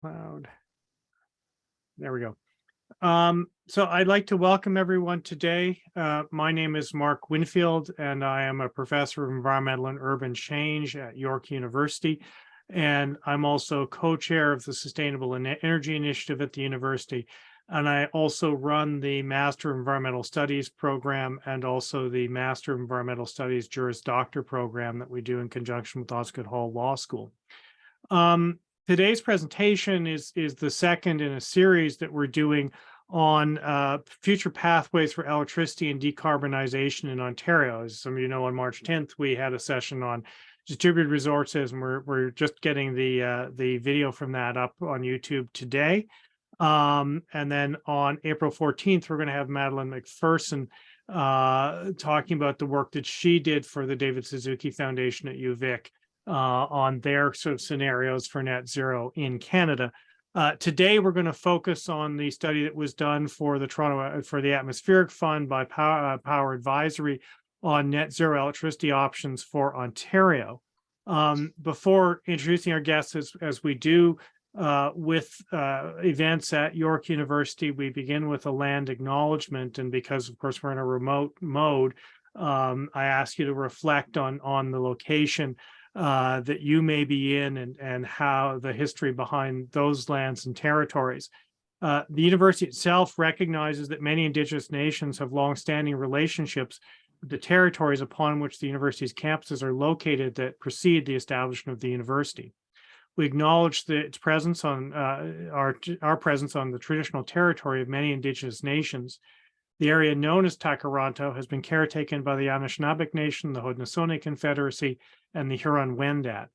Cloud. There we go. So I'd like to welcome everyone today. My name is Mark Winfield, and I am a professor of environmental and urban change at York University. And I'm also co-chair of the Sustainable Energy Initiative at the university. And I also run the Master of Environmental Studies program and also the Master of Environmental Studies Juris Doctor program that we do in conjunction with Osgoode Hall Law School. Today's presentation is the second in a series that we're doing on future pathways for electricity and decarbonization in Ontario. As some of you know, on March 10th, we had a session on distributed resources, and we're just getting the video from that up on YouTube today. And then on April 14th, we're going to have Madeline McPherson talking about the work that she did for the David Suzuki Foundation at UVic on their sort of scenarios for net zero in Canada. Today, we're going to focus on the study that was done for the Atmospheric Fund by Power Advisory on net zero electricity options for Ontario. Before introducing our guests, as we do with events at York University, we begin with a land acknowledgement, and because, of course, we're in a remote mode, I ask you to reflect on the location that you may be in and how the history behind those lands and territories. The university itself recognizes that many Indigenous nations have long-standing relationships with the territories upon which the university's campuses are located that precede the establishment of the university. We acknowledge that its presence on our presence on the traditional territory of many Indigenous nations. The area known as Takaranto has been caretaken by the Anishinaabe Nation, the Haudenosaunee Confederacy, and the Huron-Wendat.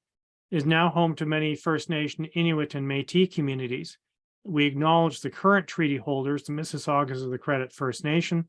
It is now home to many First Nation, Inuit, and Métis communities. We acknowledge the current treaty holders, the Mississaugas of the Credit First Nation,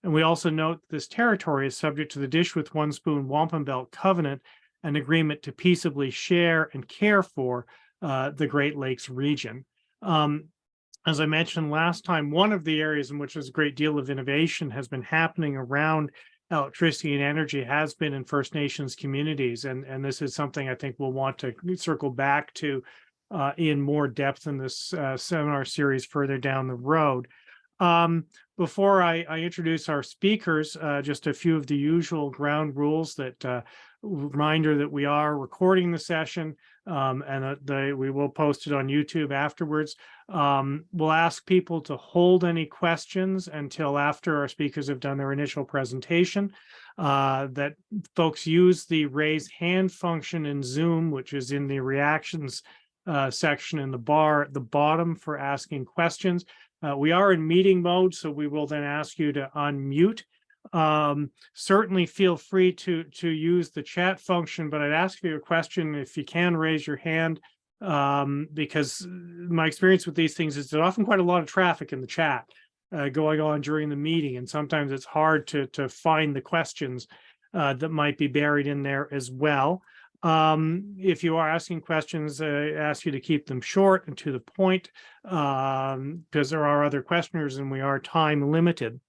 and we also note that this territory is subject to the Dish with One Spoon Wampum Belt Covenant, an agreement to peaceably share and care for the Great Lakes region. As I mentioned last time, one of the areas in which there's a great deal of innovation has been happening around electricity and energy has been in First Nations communities. And this is something I think we'll want to circle back to in more depth in this seminar series further down the road. Before I introduce our speakers, just a few of the usual ground rules that reminder that we are recording the session and we will post it on YouTube afterwards. We'll ask people to hold any questions until after our speakers have done their initial presentation, that folks use the raise hand function in Zoom, which is in the reactions section in the bar at the bottom for asking questions. We are in meeting mode, so we will then ask you to unmute. Certainly feel free to use the chat function, but I'd ask you a question if you can raise your hand, because my experience with these things is there's often quite a lot of traffic in the chat going on during the meeting, and sometimes it's hard to find the questions that might be buried in there as well. If you are asking questions, I ask you to keep them short and to the point, because there are other questioners and we are time limited.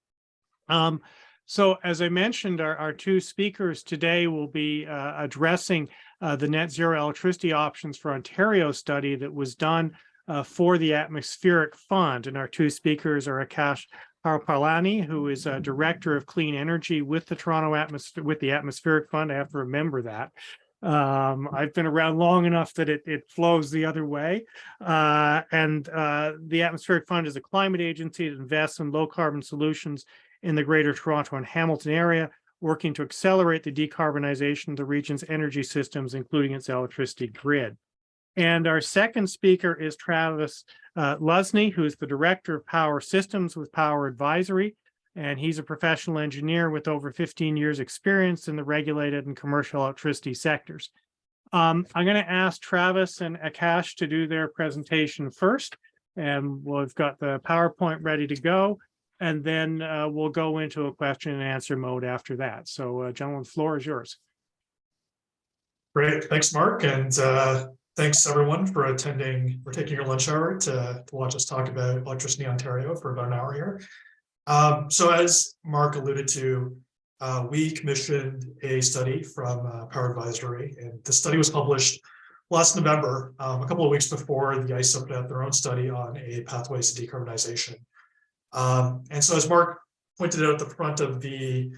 So as I mentioned, our two speakers today will be addressing the net zero electricity options for Ontario study that was done for the Atmospheric Fund. And our two speakers are Aakash Harpalani, who is a director of clean energy with the Atmospheric Fund. I have to remember that. I've been around long enough that it flows the other way. And the Atmospheric Fund is a climate agency that invests in low carbon solutions in the Greater Toronto and Hamilton area, working to accelerate the decarbonization of the region's energy systems, including its electricity grid. And our second speaker is Travis Lusney, who is the Director of Power Systems with Power Advisory. And he's a professional engineer with over 15 years experience in the regulated and commercial electricity sectors. I'm going to ask Travis and Aakash to do their presentation first, and we've got the PowerPoint ready to go, and then we'll go into a question and answer mode after that. So gentlemen, the floor is yours. Great, thanks Mark, and thanks everyone for attending, for taking your lunch hour to watch us talk about Electricity Ontario for about an hour here. So as Mark alluded to, we commissioned a study from Power Advisory, and the study was published last November, a couple of weeks before the ISO put out their own study on a pathways to decarbonization. And so as Mark pointed out at the front of the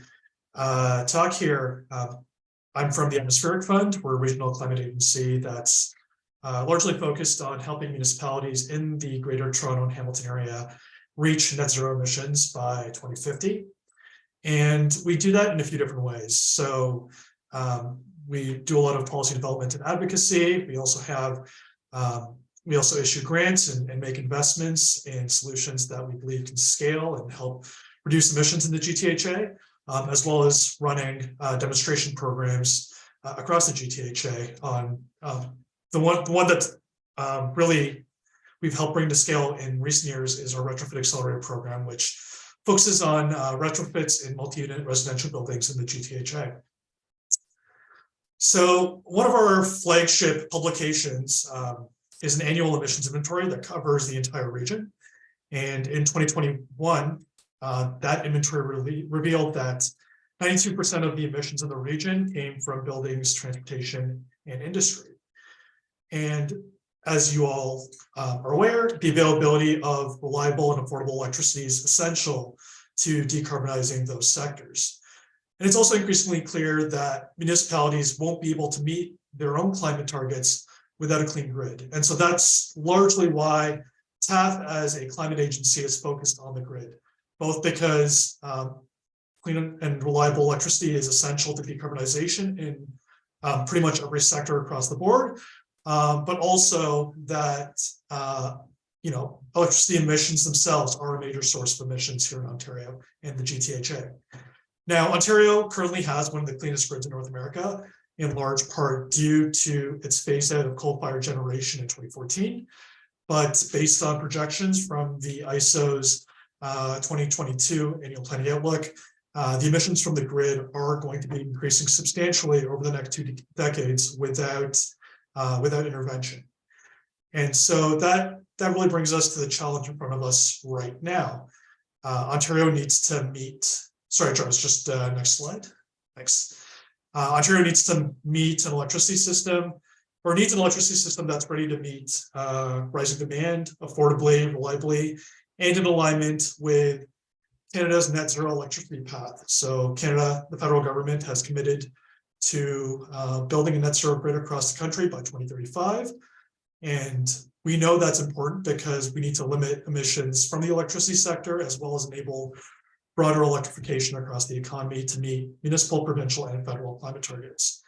talk here, I'm from the Atmospheric Fund. We're a regional climate agency that's largely focused on helping municipalities in the Greater Toronto and Hamilton area reach net zero emissions by 2050. And we do that in a few different ways. So we do a lot of policy development and advocacy. We also issue grants and make investments in solutions that we believe can scale and help reduce emissions in the GTHA, as well as running demonstration programs across the GTHA on the one that really we've helped bring to scale in recent years is our Retrofit Accelerator program, which focuses on retrofits in multi-unit residential buildings in the GTHA. So one of our flagship publications is an annual emissions inventory that covers the entire region. And in 2021, that inventory revealed that 92% of the emissions in the region came from buildings, transportation, and industry. And as you all are aware, the availability of reliable and affordable electricity is essential to decarbonizing those sectors. And it's also increasingly clear that municipalities won't be able to meet their own climate targets without a clean grid. And so that's largely why TAF as a climate agency is focused on the grid, both because clean and reliable electricity is essential to decarbonization in pretty much every sector across the board, but also that electricity emissions themselves are a major source of emissions here in Ontario and the GTHA. Now, Ontario currently has one of the cleanest grids in North America, in large part due to its phase out of coal-fired generation in 2014. But based on projections from the ISO's 2022 annual planning outlook, the emissions from the grid are going to be increasing substantially over the next 2 decades without intervention. And so that really brings us to the challenge in front of us right now. Ontario needs to meet, sorry, Charles, just next slide. Thanks. Ontario needs to meet an electricity system, or needs an electricity system that's ready to meet rising demand affordably, reliably, and in alignment with Canada's net zero electricity path. So Canada, the federal government, has committed to building a net zero grid across the country by 2035. And we know that's important because we need to limit emissions from the electricity sector, as well as enable broader electrification across the economy to meet municipal, provincial, and federal climate targets.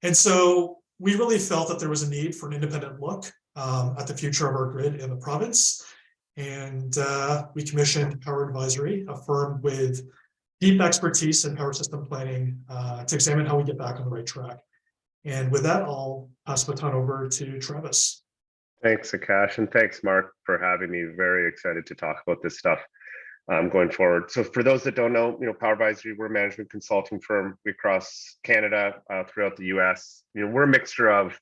And so we really felt that there was a need for an independent look at the future of our grid in the province. And we commissioned Power Advisory, a firm with deep expertise in power system planning, to examine how we get back on the right track. And with that, I'll pass the baton over to Travis. Thanks, Aakash, and thanks, Mark, for having me. Very excited to talk about this stuff going forward. So for those that don't know, Power Advisory, we're a management consulting firm across Canada, throughout the US. We're a mixture of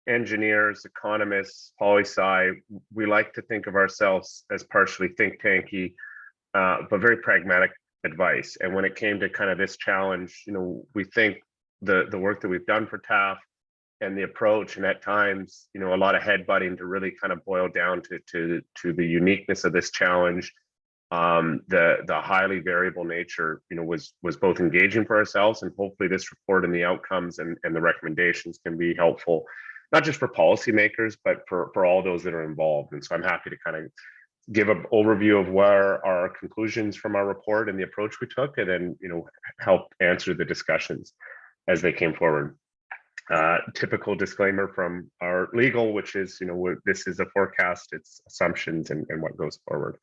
engineers, economists, poli-sci. We like to think of ourselves as partially think tanky, but very pragmatic advice. And when it came to kind of this challenge, we think the work that we've done for TAF and the approach, and at times, a lot of headbutting to really kind of boil down to the uniqueness of this challenge. The highly variable nature, was both engaging for ourselves, and hopefully this report and the outcomes and the recommendations can be helpful, not just for policymakers, but for all those that are involved. And so I'm happy to kind of give an overview of where our conclusions from our report and the approach we took, and then, help answer the discussions as they came forward. Typical disclaimer from our legal, which is, this is a forecast, it's assumptions and what goes forward.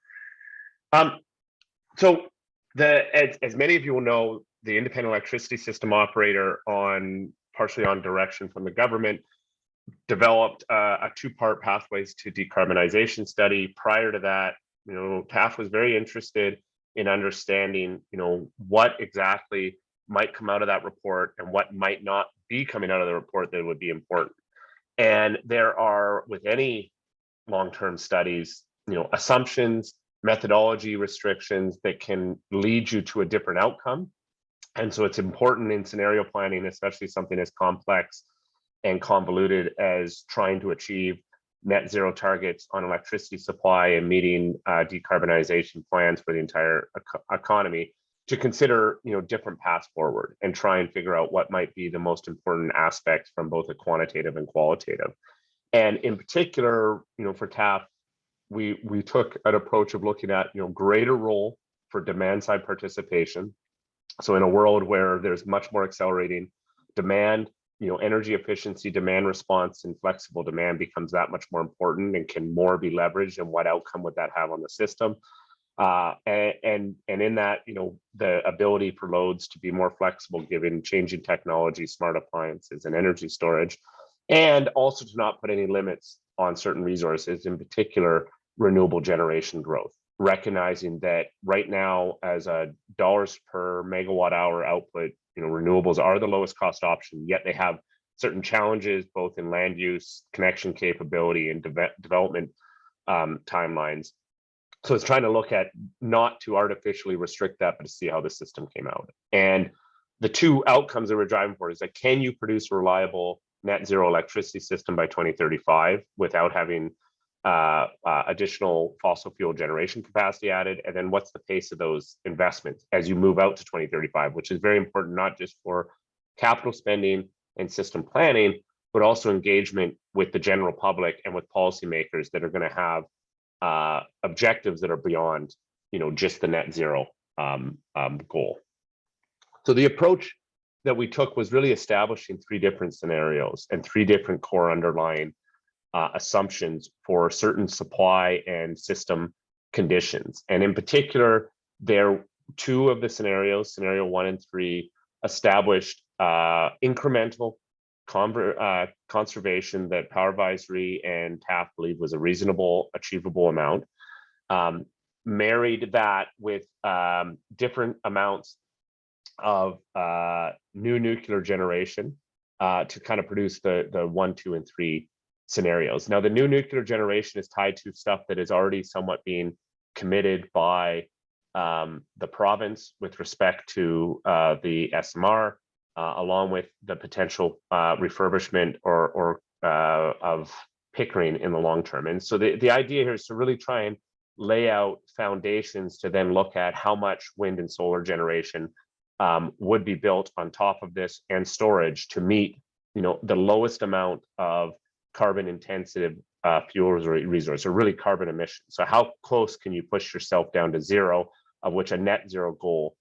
So as many of you will know, the independent electricity system operator, partially on direction from the government, developed a 2-part pathways to decarbonization study. Prior to that, TAF was very interested in understanding, what exactly might come out of that report and what might not be coming out of the report that would be important. And there are, with any long-term studies, assumptions, methodology restrictions that can lead you to a different outcome. And so it's important in scenario planning, especially something as complex and convoluted as trying to achieve net zero targets on electricity supply and meeting decarbonization plans for the entire economy, to consider different paths forward and try and figure out what might be the most important aspects from both a quantitative and qualitative. And in particular, for TAF, we took an approach of looking at greater role for demand side participation. So in a world where there's much more accelerating demand, energy efficiency, demand response, and flexible demand becomes that much more important and can more be leveraged. And what outcome would that have on the system? And in that, the ability for loads to be more flexible given changing technology, smart appliances, and energy storage, and also to not put any limits on certain resources, in particular renewable generation growth, recognizing that right now, as a dollars per megawatt hour output, renewables are the lowest cost option, yet they have certain challenges both in land use, connection capability, and development timelines. So it's trying to look at not to artificially restrict that, but to see how the system came out. And the two outcomes that we're driving for is that, can you produce a reliable net zero electricity system by 2035 without having additional fossil fuel generation capacity added? And then what's the pace of those investments as you move out to 2035, which is very important, not just for capital spending and system planning, but also engagement with the general public and with policymakers that are going to have objectives that are beyond, just the net zero goal. So the approach that we took was really establishing three different scenarios and three different core underlying assumptions for certain supply and system conditions. And in particular, two of the scenarios, scenario 1 and 3, established incremental conservation that Power Advisory and TAF believe was a reasonable, achievable amount, married that with different amounts of new nuclear generation to kind of produce the 1, 2, and 3 scenarios. Now, the new nuclear generation is tied to stuff that is already somewhat being committed by the province with respect to the SMR, along with the potential refurbishment or of Pickering in the long term. And so the idea here is to really try and lay out foundations to then look at how much wind and solar generation would be built on top of this, and storage to meet the lowest amount of carbon intensive fuels or resource, or really carbon emissions. So how close can you push yourself down to zero, of which a net zero goal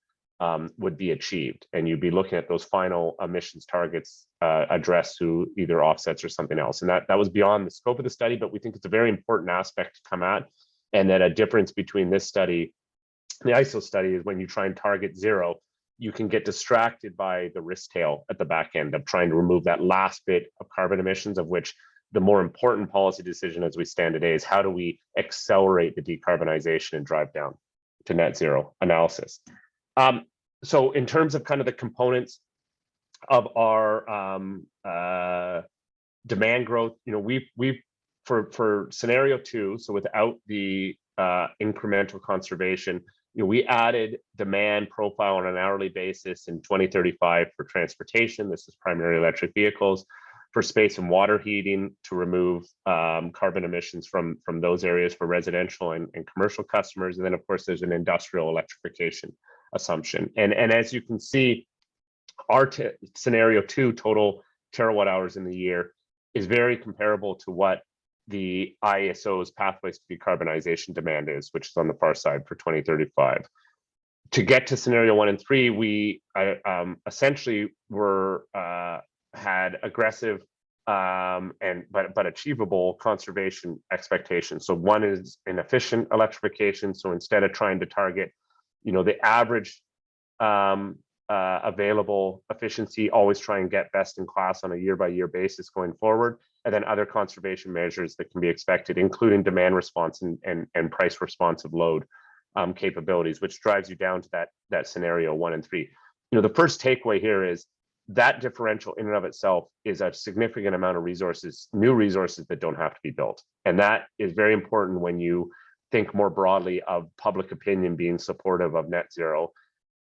would be achieved, and you'd be looking at those final emissions targets addressed through either offsets or something else. And that was beyond the scope of the study, but we think it's a very important aspect to come at, and that a difference between this study and the ISO study is when you try and target zero, you can get distracted by the risk tail at the back end of trying to remove that last bit of carbon emissions, of which the more important policy decision as we stand today is how do we accelerate the decarbonization and drive down to net zero analysis. So in terms of kind of the components of our demand growth, we for scenario 2, so without the incremental conservation, we added demand profile on an hourly basis in 2035 for transportation. This is primarily electric vehicles, for space and water heating to remove carbon emissions from those areas for residential and commercial customers. And then of course, there's an industrial electrification assumption. And as you can see, our scenario 2 total terawatt hours in the year is very comparable to what the ISO's pathways to decarbonization demand is, which is on the far side for 2035. To get to scenario 1 and 3, we essentially had aggressive but achievable conservation expectations. So one is an efficient electrification. So instead of trying to target, the average available efficiency, always try and get best in class on a year-by-year basis going forward. And then other conservation measures that can be expected, including demand response and price responsive load capabilities, which drives you down to that scenario 1 and 3. The first takeaway here is that differential in and of itself is a significant amount of resources, new resources that don't have to be built. And that is very important when you think more broadly of public opinion being supportive of net zero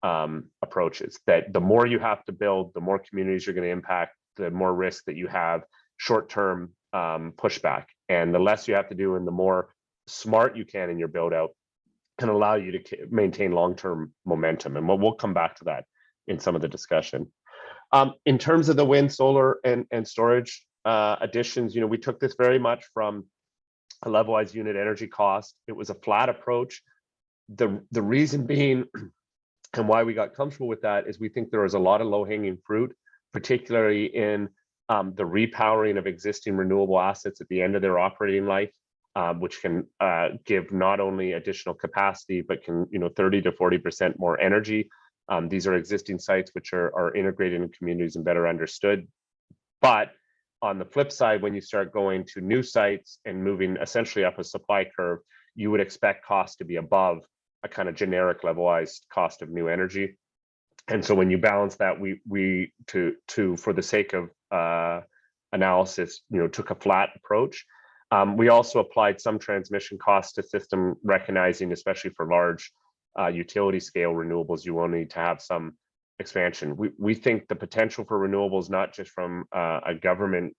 approaches, that the more you have to build, the more communities you're going to impact, the more risk that you have short-term pushback. And the less you have to do and the more smart you can in your build out can allow you to maintain long-term momentum. And we'll come back to that in some of the discussion. In terms of the wind, solar, and storage additions, we took this very much from a levelized unit energy cost. It was a flat approach. The reason being, and why we got comfortable with that, is we think there is a lot of low-hanging fruit, particularly in the repowering of existing renewable assets at the end of their operating life, which can give not only additional capacity, but can 30 to 40% more energy. These are existing sites which are integrated in communities and better understood. But on the flip side, when you start going to new sites and moving essentially up a supply curve, you would expect costs to be above a kind of generic levelized cost of new energy. And so when you balance that, we for the sake of analysis, took a flat approach. We also applied some transmission costs to system, recognizing, especially for large utility scale renewables, you will need to have some expansion. We think the potential for renewables, not just from a government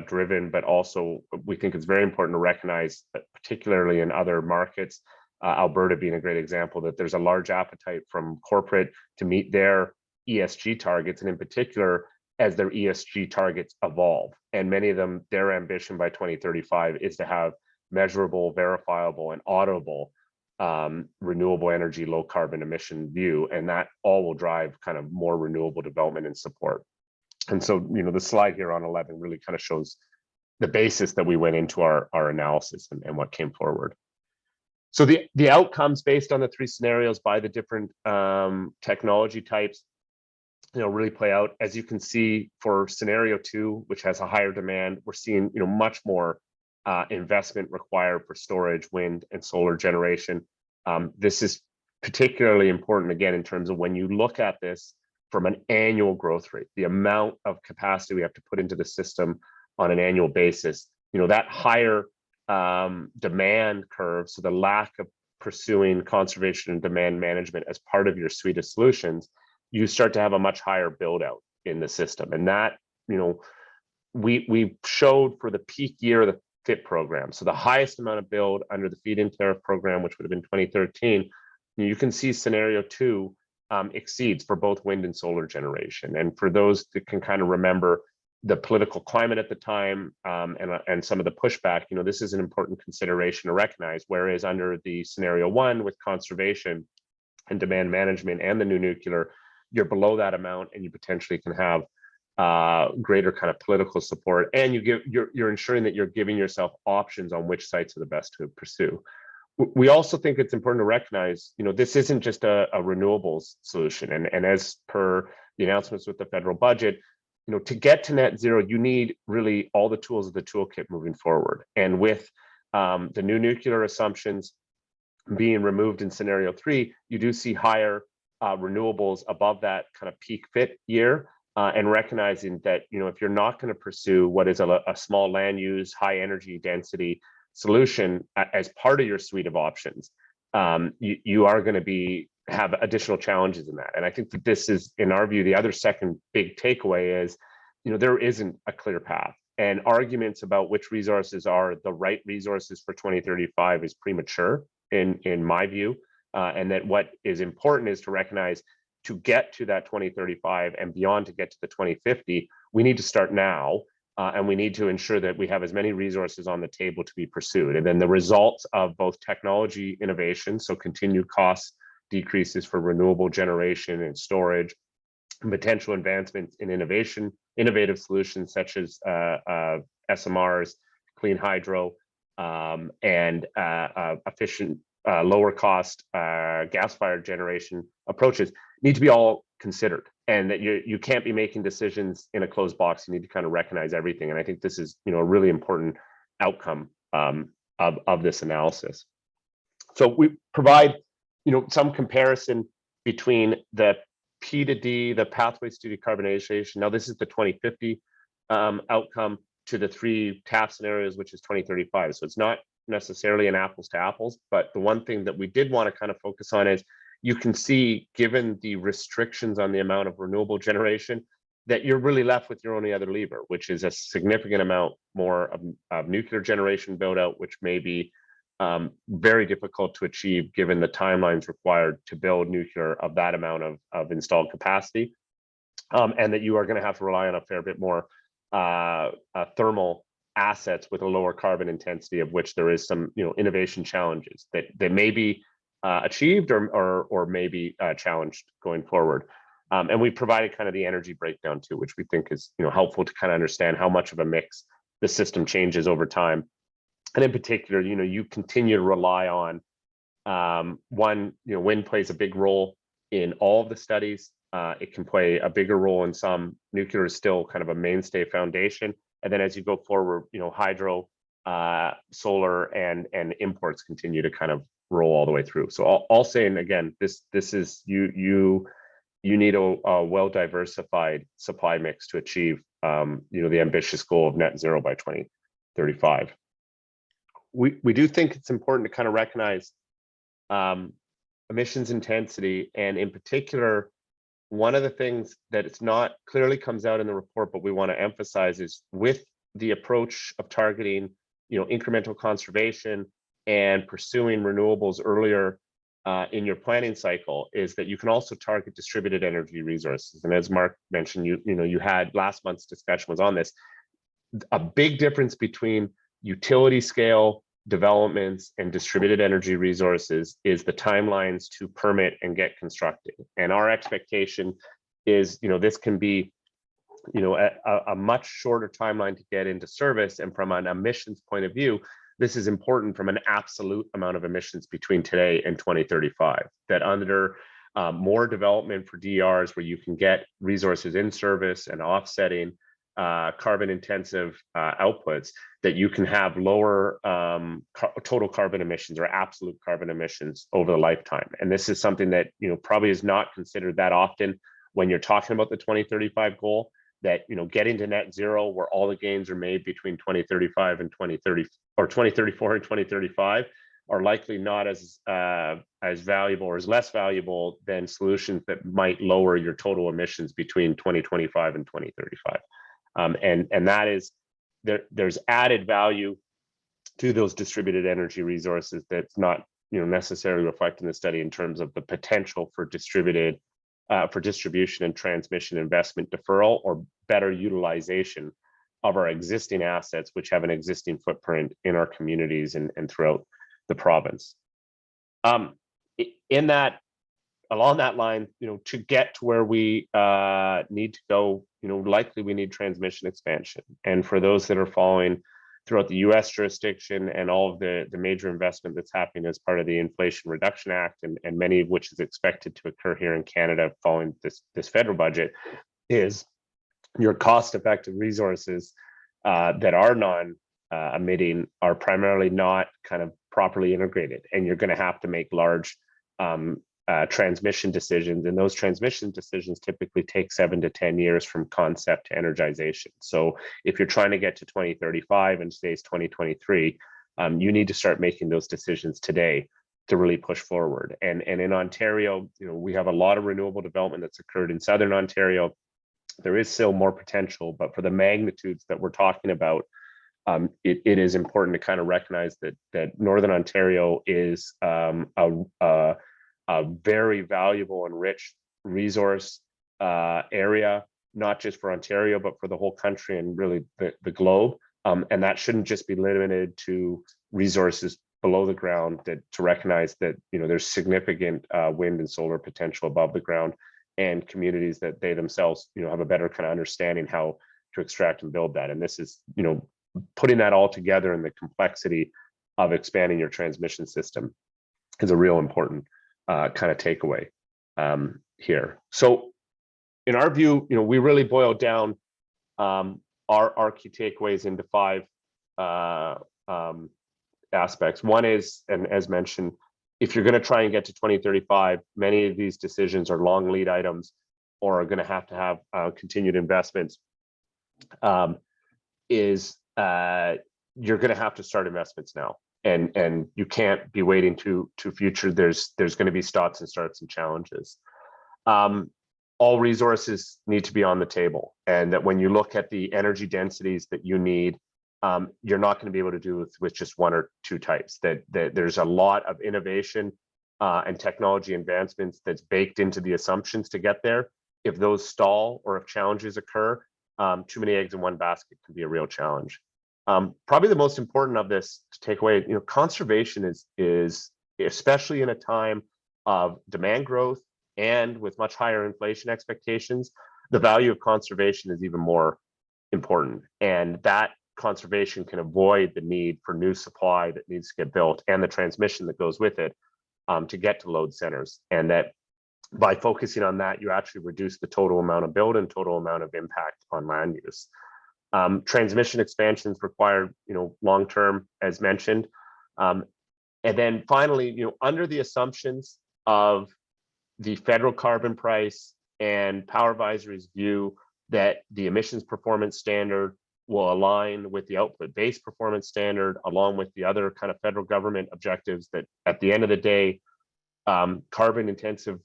driven, but also we think it's very important to recognize that particularly in other markets, Alberta being a great example, that there's a large appetite from corporate to meet their ESG targets, and in particular, as their ESG targets evolve. And many of them, their ambition by 2035 is to have measurable, verifiable, and auditable renewable energy, low carbon emission view, and that all will drive kind of more renewable development and support. And so, the slide here on 11 really kind of shows the basis that we went into our analysis and what came forward. So the outcomes based on the three scenarios by the different technology types, really play out. As you can see for scenario 2, which has a higher demand, we're seeing, much more investment required for storage, wind, and solar generation. This is particularly important, again, in terms of when you look at this from an annual growth rate, the amount of capacity we have to put into the system on an annual basis, that higher demand curve, so the lack of pursuing conservation and demand management as part of your suite of solutions, you start to have a much higher build out in the system. And that, we showed for the peak year of the FIT program, so the highest amount of build under the feed-in tariff program, which would have been 2013, you can see scenario 2 exceeds for both wind and solar generation. And for those that can kind of remember the political climate at the time and some of the pushback, this is an important consideration to recognize. Whereas under the scenario 1 with conservation and demand management and the new nuclear, you're below that amount and you potentially can have greater kind of political support, and you're ensuring that you're giving yourself options on which sites are the best to pursue. We also think it's important to recognize, this isn't just a renewables solution. And as per the announcements with the federal budget, to get to net zero, you need really all the tools of the toolkit moving forward. And with the new nuclear assumptions being removed in scenario 3, you do see higher renewables above that kind of peak FIT year. And recognizing that, if you're not going to pursue what is a small land use, high energy density solution as part of your suite of options, you are going to have additional challenges in that. And I think that this is, in our view, the other second big takeaway is, there isn't a clear path. And arguments about which resources are the right resources for 2035 is premature, in my view. And that what is important is to recognize, to get to that 2035 and beyond, to get to the 2050, we need to start now. And we need to ensure that we have as many resources on the table to be pursued. And then the results of both technology innovation, so continued cost decreases for renewable generation and storage, and potential advancements in innovative solutions such as SMRs, clean hydro, and efficient, lower cost gas-fired generation approaches need to be all considered. And that you can't be making decisions in a closed box. You need to kind of recognize everything. And I think this is, a really important outcome of this analysis. So we provide, some comparison between the P to D, the pathways to decarbonization. Now this is the 2050 outcome, to the 3 TAP scenarios, which is 2035. So it's not necessarily an apples to apples, but the one thing that we did want to kind of focus on is, you can see, given the restrictions on the amount of renewable generation, that you're really left with your only other lever, which is a significant amount more of nuclear generation build out, which may be very difficult to achieve given the timelines required to build nuclear of that amount of installed capacity, and that you are going to have to rely on a fair bit more thermal assets with a lower carbon intensity, of which there is some innovation challenges that may be achieved or may be challenged going forward. And we provided kind of the energy breakdown too, which we think is helpful to kind of understand how much of a mix the system changes over time. And in particular, you continue to rely on wind plays a big role in all of the studies. It can play a bigger role in some. Nuclear is still kind of a mainstay foundation. And then as you go forward, hydro, solar, and imports continue to kind of roll all the way through. So all saying again, this is you need a well diversified supply mix to achieve the ambitious goal of net zero by 2035. We do think it's important to kind of recognize emissions intensity, and in particular, one of the things that it's not clearly comes out in the report, but we want to emphasize is with the approach of targeting, incremental conservation and pursuing renewables earlier in your planning cycle, is that you can also target distributed energy resources. And as Mark mentioned, you had last month's discussion was on this. A big difference between utility scale developments and distributed energy resources is the timelines to permit and get constructed. And our expectation is, this can be, a much shorter timeline to get into service. And from an emissions point of view, this is important from an absolute amount of emissions between today and 2035, that under more development for DRs where you can get resources in service and offsetting carbon intensive outputs, that you can have lower total carbon emissions or absolute carbon emissions over the lifetime. And this is something that probably is not considered that often when you're talking about the 2035 goal, that getting to net zero where all the gains are made between 2035 and 2030 or 2034 and 2035 are likely not as valuable or as less valuable than solutions that might lower your total emissions between 2025 and 2035. And that is, there's added value to those distributed energy resources that's not necessarily reflected in the study in terms of the potential for distribution and transmission investment deferral or better utilization of our existing assets, which have an existing footprint in our communities and throughout the province. Along that line, to get to where we need to go, likely we need transmission expansion. And for those that are following throughout the US jurisdiction and all of the major investment that's happening as part of the Inflation Reduction Act, and many of which is expected to occur here in Canada following this federal budget, is your cost-effective resources that are non-emitting are primarily not kind of properly integrated. And you're going to have to make large transmission decisions, and those transmission decisions typically take 7 to 10 years from concept to energization. So if you're trying to get to 2035 and today's 2023, you need to start making those decisions today to really push forward. And in Ontario, we have a lot of renewable development that's occurred in Southern Ontario. There is still more potential, but for the magnitudes that we're talking about, it is important to kind of recognize that Northern Ontario is a very valuable and rich resource area, not just for Ontario, but for the whole country and really the globe. And that shouldn't just be limited to resources below the ground, to recognize that there's significant wind and solar potential above the ground, and communities that they themselves have a better kind of understanding how to extract and build that. And this is putting that all together in the complexity of expanding your transmission system is a real important kind of takeaway here. So in our view, we really boiled down our key takeaways into 5 aspects. One is, and as mentioned, if you're going to try and get to 2035, many of these decisions are long lead items or are going to have continued investments. You're going to have to start investments now. And you can't be waiting to future. There's going to be stops and starts and challenges. all resources need to be on the table, and that when you look at the energy densities that you need, you're not going to be able to do it with just one or two types. That there's a lot of innovation and technology advancements that's baked into the assumptions to get there. If those stall or if challenges occur, too many eggs in one basket can be a real challenge. Probably the most important of this to take away, conservation is especially in a time of demand growth and with much higher inflation expectations, the value of conservation is even more important. And that conservation can avoid the need for new supply that needs to get built and the transmission that goes with it to get to load centers. And that by focusing on that, you actually reduce the total amount of build and total amount of impact on land use. Transmission expansions require, long-term, as mentioned. And then finally, under the assumptions of the federal carbon price and Power Advisory's view that the emissions performance standard will align with the output-based performance standard, along with the other kind of federal government objectives, that at the end of the day, carbon-intensive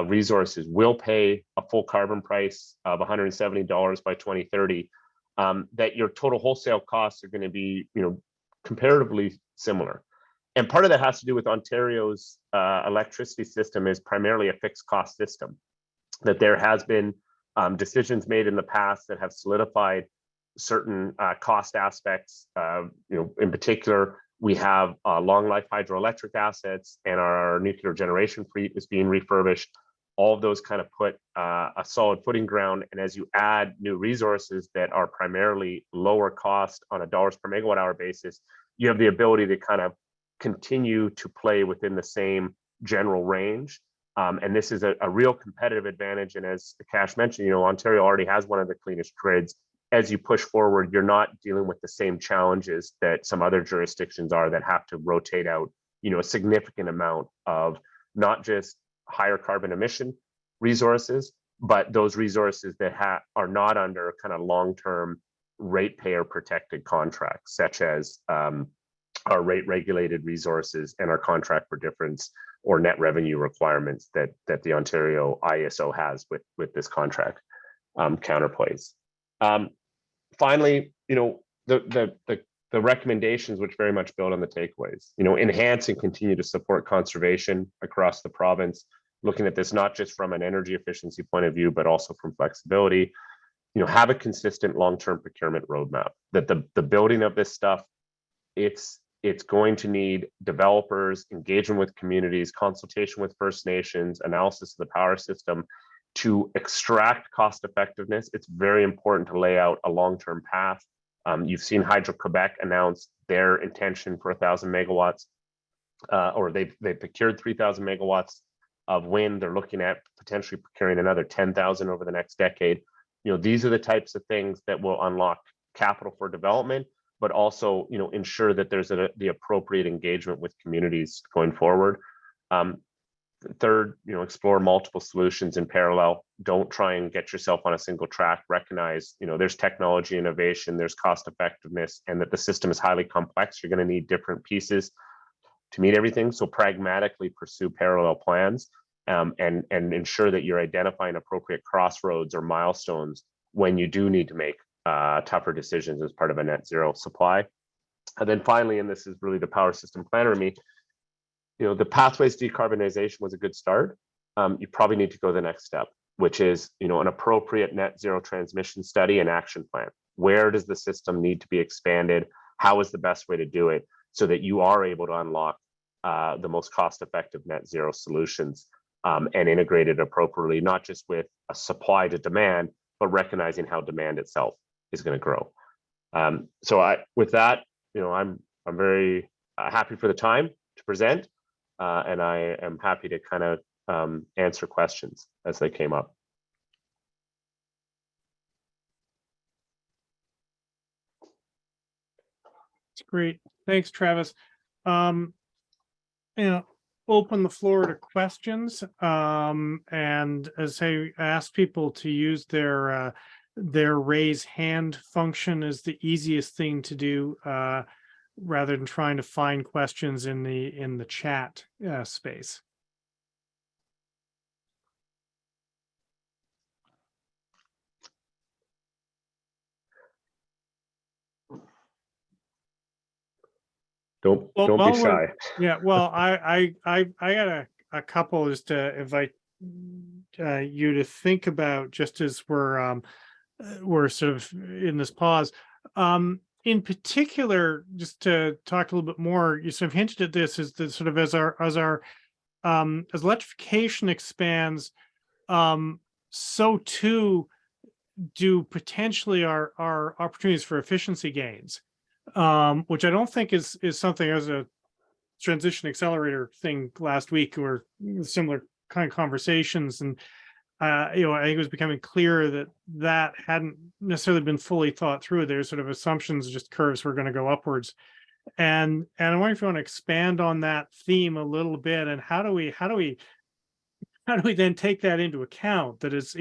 resources will pay a full carbon price of $170 by 2030, that your total wholesale costs are going to be, comparatively similar. And part of that has to do with Ontario's electricity system is primarily a fixed cost system, that there has been decisions made in the past that have solidified certain cost aspects. In particular, we have long life hydroelectric assets, and our nuclear generation fleet is being refurbished. All of those kind of put a solid footing ground. And as you add new resources that are primarily lower cost on a dollars per megawatt hour basis, you have the ability to kind of continue to play within the same general range. And this is a real competitive advantage. And as Aakash mentioned, Ontario already has one of the cleanest grids. As you push forward, you're not dealing with the same challenges that some other jurisdictions are that have to rotate out, a significant amount of not just higher carbon emission resources, but those resources that are not under kind of long-term ratepayer protected contracts, such as our rate regulated resources and our contract for difference or net revenue requirements that the Ontario ISO has with this contract counterplays. Finally, the recommendations, which very much build on the takeaways, enhance and continue to support conservation across the province, looking at this not just from an energy efficiency point of view, but also from flexibility. Have a consistent long-term procurement roadmap, that the building of this stuff, it's going to need developers, engagement with communities, consultation with First Nations, analysis of the power system to extract cost effectiveness. It's very important to lay out a long-term path. You've seen Hydro-Quebec announce their intention for 1,000 megawatts, or they've procured 3,000 megawatts of wind. They're looking at potentially procuring another 10,000 over the next decade. These are the types of things that will unlock capital for development, but also, ensure that there's the appropriate engagement with communities going forward. Third, explore multiple solutions in parallel. Don't try and get yourself on a single track. Recognize, there's technology innovation, there's cost effectiveness, and that the system is highly complex. You're going to need different pieces to meet everything. So pragmatically pursue parallel plans, and ensure that you're identifying appropriate crossroads or milestones when you do need to make tougher decisions as part of a net zero supply. And then finally, and this is really the power system planner in me, the pathways decarbonization was a good start. You probably need to go the next step, which is, an appropriate net zero transmission study and action plan. Where does the system need to be expanded? How is the best way to do it so that you are able to unlock the most cost-effective net zero solutions and integrate it appropriately, not just with a supply to demand, but recognizing how demand itself is going to grow. With that, I'm very happy for the time to present. And I am happy to kind of answer questions as they came up. It's great. Thanks, Travis. Open the floor to questions. And as I ask people to use their raise hand function is the easiest thing to do, rather than trying to find questions in the chat space. Don't Well, don't be while we're- shy. Yeah, well, I got a couple just to invite you to think about just as we're sort of in this pause. In particular, just to talk a little bit more, you sort of hinted at this, is that sort of as electrification expands, so too do potentially our opportunities for efficiency gains, which I don't think is something as a transition accelerator thing last week or similar kind of conversations. And I think it was becoming clear that hadn't necessarily been fully thought through. There's sort of assumptions, just curves were going to go upwards. And I wonder if you want to expand on that theme a little bit, and how do we then take that into account, that as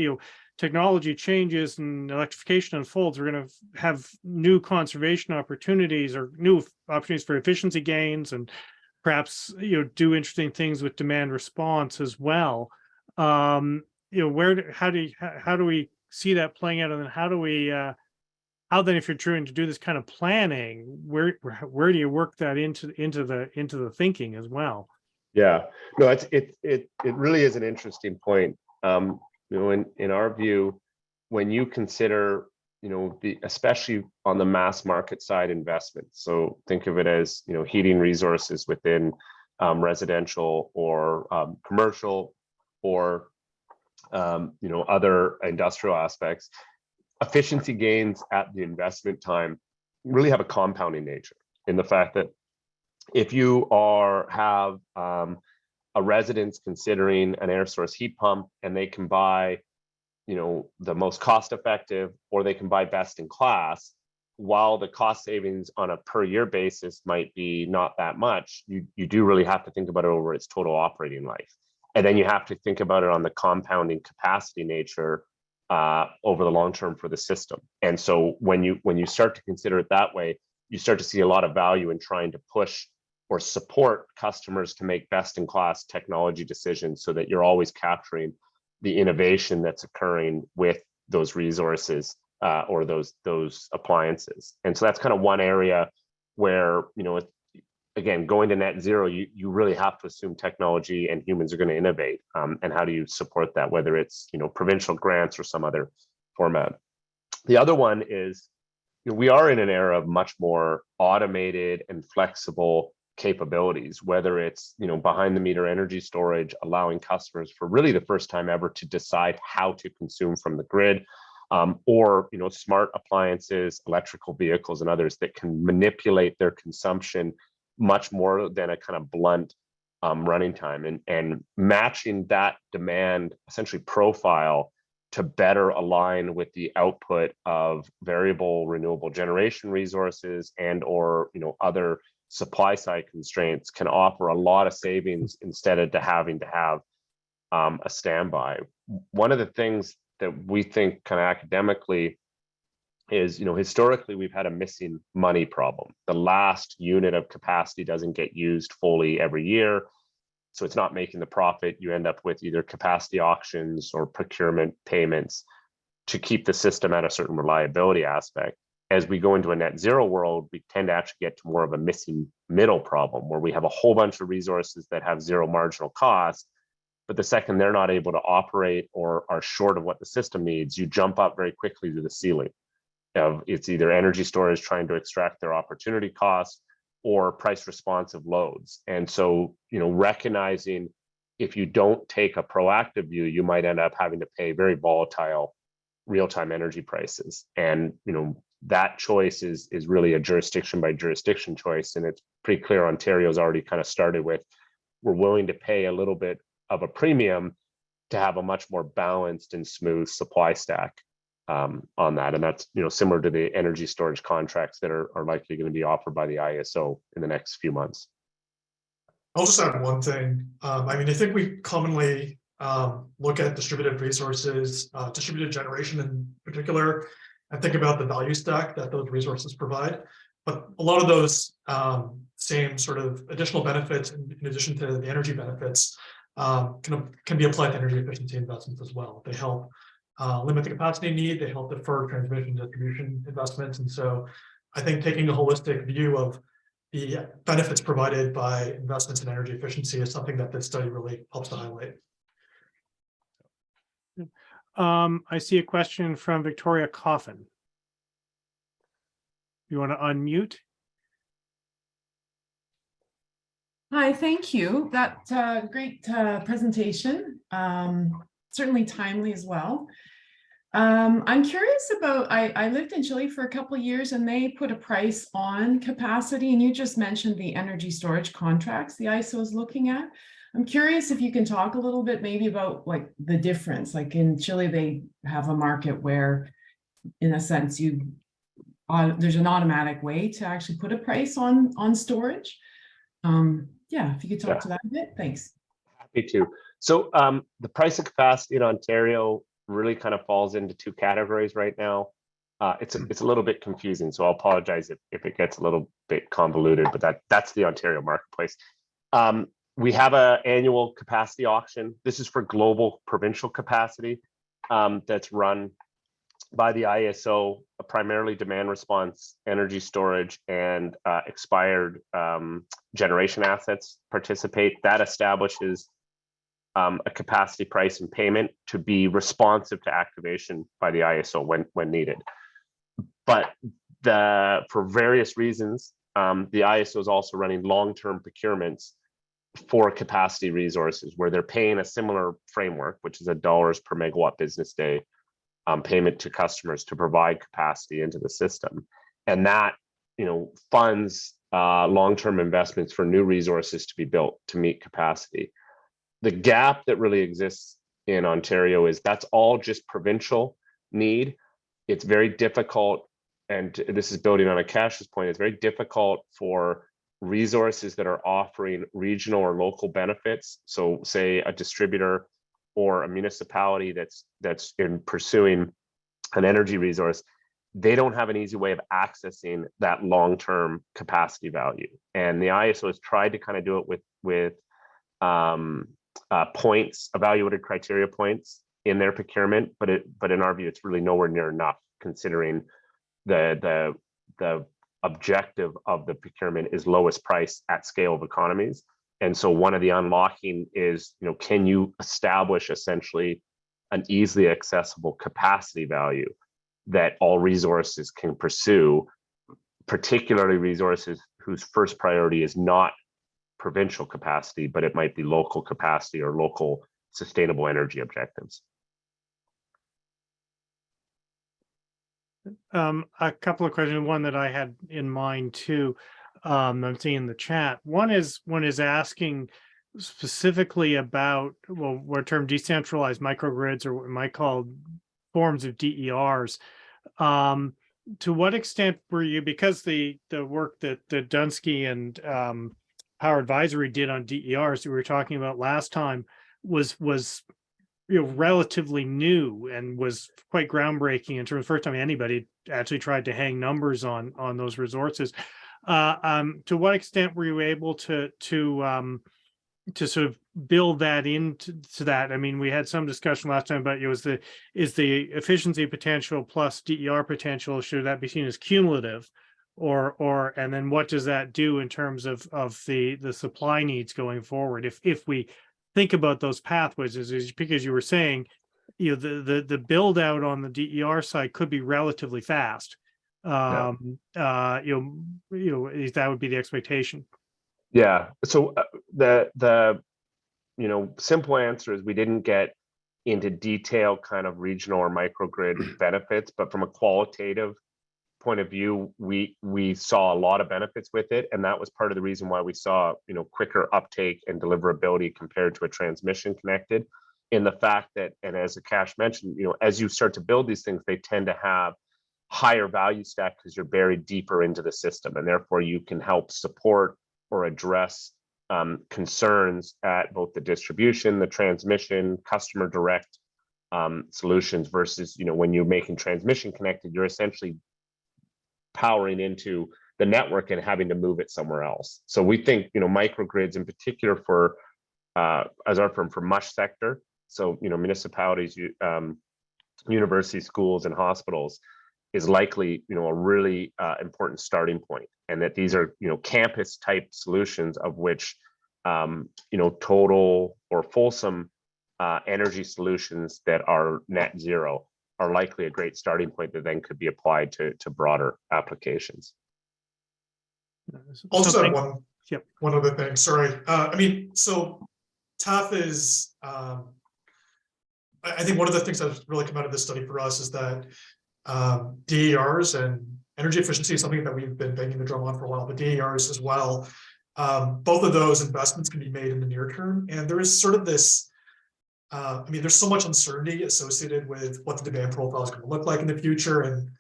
technology changes and electrification unfolds, we're going to have new conservation opportunities or new opportunities for efficiency gains, and perhaps do interesting things with demand response as well. How do we see that playing out, and then how then, if you're trying to do this kind of planning, where do you work that into the thinking as well? Yeah, no, it really is an interesting point. In our view, when you consider, especially on the mass market side investments, so think of it as, heating resources within residential or commercial or other industrial aspects, efficiency gains at the investment time really have a compounding nature, in the fact that if you have a residence considering an air source heat pump, and they can buy the most cost effective, or they can buy best in class, while the cost savings on a per year basis might be not that much, you do really have to think about it over its total operating life. And then you have to think about it on the compounding capacity nature over the long term for the system. And so when you start to consider it that way, you start to see a lot of value in trying to push or support customers to make best in class technology decisions, so that you're always capturing the innovation that's occurring with those resources or those appliances. And so that's kind of one area where, again, going to net zero, you really have to assume technology and humans are going to innovate. And how do you support that, whether it's provincial grants or some other format? The other one is, we are in an era of much more automated and flexible capabilities, whether it's behind the meter energy storage, allowing customers for really the first time ever to decide how to consume from the grid, or smart appliances, electrical vehicles, and others that can manipulate their consumption much more than a kind of blunt running time, and matching that demand essentially profile to better align with the output of variable renewable generation resources and or other supply side constraints can offer a lot of savings instead of having to have a standby. One of the things that we think kind of academically is, historically we've had a missing money problem. The last unit of capacity doesn't get used fully every year, so it's not making the profit. You end up with either capacity auctions or procurement payments to keep the system at a certain reliability aspect. As we go into a net zero world, we tend to actually get to more of a missing middle problem, where we have a whole bunch of resources that have zero marginal cost, but the second they're not able to operate or are short of what the system needs, you jump up very quickly to the ceiling of it's either energy storage trying to extract their opportunity costs or price responsive loads. And so, recognizing if you don't take a proactive view, you might end up having to pay very volatile real-time energy prices. And, that choice is really a jurisdiction by jurisdiction choice. And it's pretty clear Ontario's already kind of started with, we're willing to pay a little bit of a premium to have a much more balanced and smooth supply stack on that. And that's, similar to the energy storage contracts that are likely going to be offered by the ISO in the next few months. I'll just add one thing. I think we commonly look at distributed resources, distributed generation in particular, and think about the value stack that those resources provide. But a lot of those same sort of additional benefits, in addition to the energy benefits, can be applied to energy efficiency investments as well. They help limit the capacity need, they help defer transmission distribution investments. And so I think taking a holistic view of the benefits provided by investments in energy efficiency is something that this study really helps to highlight. I see a question from Victoria Coffin. You want to unmute? Hi, thank you. That great presentation. Certainly timely as well. I'm curious about, I lived in Chile for a couple of years and they put a price on capacity, and you just mentioned the energy storage contracts the ISO is looking at. I'm curious if you can talk a little bit maybe about like the difference. Like in Chile, they have a market where in a sense there's an automatic way to actually put a price on storage. Yeah, if you could talk to that a bit, thanks. Happy to. So the price of capacity in Ontario really kind of falls into two categories right now. It's a little bit confusing, so I'll apologize if it gets a little bit convoluted, but that's the Ontario marketplace. We have an annual capacity auction. This is for global provincial capacity that's run by the ISO, primarily demand response, energy storage, and expired generation assets participate. That establishes a capacity price and payment to be responsive to activation by the ISO when needed. But for various reasons, the ISO is also running long-term procurements for capacity resources where they're paying a similar framework, which is $1 per megawatt business day payment to customers to provide capacity into the system. And that, funds long-term investments for new resources to be built to meet capacity. The gap that really exists in Ontario is that's all just provincial need. It's very difficult, and this is building on Aakash's point, it's very difficult for resources that are offering regional or local benefits. So say a distributor or a municipality that's in pursuing an energy resource, they don't have an easy way of accessing that long-term capacity value. And the ISO has tried to kind of do it with points, evaluated criteria points in their procurement, but in our view, it's really nowhere near enough considering the objective of the procurement is lowest price at scale of economies. And so one of the unlocking is, can you establish essentially an easily accessible capacity value that all resources can pursue, particularly resources whose first priority is not provincial capacity, but it might be local capacity or local sustainable energy objectives. A couple of questions, one that I had in mind too. I'm seeing in the chat. One is asking specifically about, well, what term decentralized microgrids, or what we might call forms of DERs. To what extent were you, because the work that Dunsky and Power Advisory did on DERs that we were talking about last time was relatively new and was quite groundbreaking in terms of the first time anybody actually tried to hang numbers on those resources. To what extent were you able to sort of build that into that? I mean, we had some discussion last time about is the efficiency potential plus DER potential, should that be seen as cumulative, or and then what does that do in terms of the supply needs going forward if we think about those pathways, because you were saying, the build out on the DER side could be relatively fast. That would be the expectation. Yeah. So the simple answer is we didn't get into detail kind of regional or microgrid benefits, but from a qualitative point of view, we saw a lot of benefits with it, and that was part of the reason why we saw quicker uptake and deliverability compared to a transmission connected. In the fact that, and as Aakash mentioned, as you start to build these things, they tend to have higher value stack because you're buried deeper into the system, and therefore you can help support or address concerns at both the distribution, the transmission, customer direct solutions versus when you're making transmission connected, you're essentially powering into the network and having to move it somewhere else. So we think microgrids in particular for as our firm for MUSH sector, so municipalities, universities, schools, and hospitals, is likely, a really important starting point, and that these are, campus type solutions of which, total or fulsome energy solutions that are net zero are likely a great starting point that then could be applied to broader applications. I'll just So add yep. one other thing. Sorry. I mean, so TAF is, I think one of the things that's really come out of this study for us is that DERs and energy efficiency is something that we've been banging the drum on for a while, but DERs as well. Both of those investments can be made in the near term. And there is sort of this, I mean, there's so much uncertainty associated with what the demand profile is going to look like in the future, and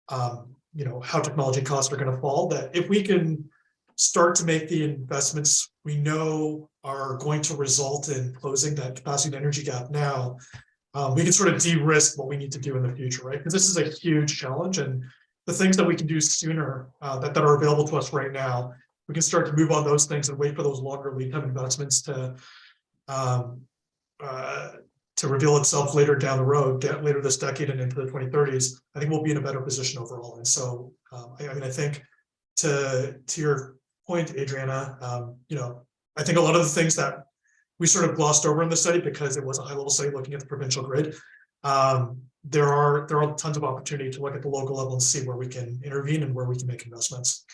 how technology costs are going to fall, that if we can start to make the investments we know are going to result in closing that capacity and energy gap now, we can sort of de-risk what we need to do in the future, right? Because this is a huge challenge, and the things that we can do sooner that are available to us right now, we can start to move on those things and wait for those longer lead time investments to reveal itself later down the road, later this decade and into the 2030s. I think we'll be in a better position overall. And so, I mean, I think to your point, Adriana, I think a lot of the things that we sort of glossed over in the study because it was a high-level study looking at the provincial grid. There are tons of opportunity to look at the local level and see where we can intervene and where we can make investments.